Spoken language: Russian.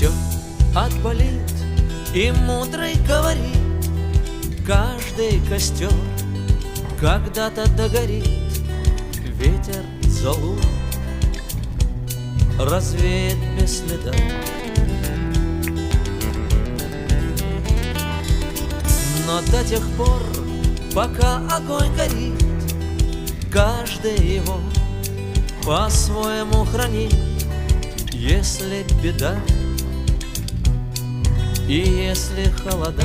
все отболит, и мудрый говорит: каждый костер когда-то догорит. Ветер золу развеет без следа. Но до тех пор, пока огонь горит, каждый его по-своему хранит. Если беда и если холода,